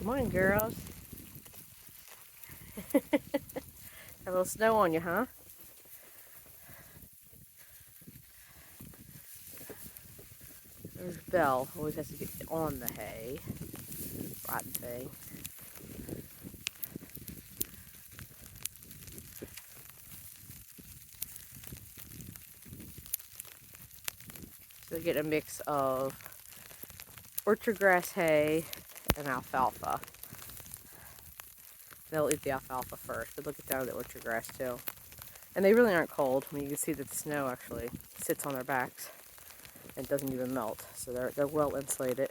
Morning, girls. Have a little snow on you, huh? There's Belle. Always has to get on the hay. Rotten thing. So we get a mix of orchard grass hay and alfalfa. They'll eat the alfalfa first, but they'll get down to the orchard grass too. And they really aren't cold. I mean, you can see that the snow actually sits on their backs and doesn't even melt. So they're well insulated.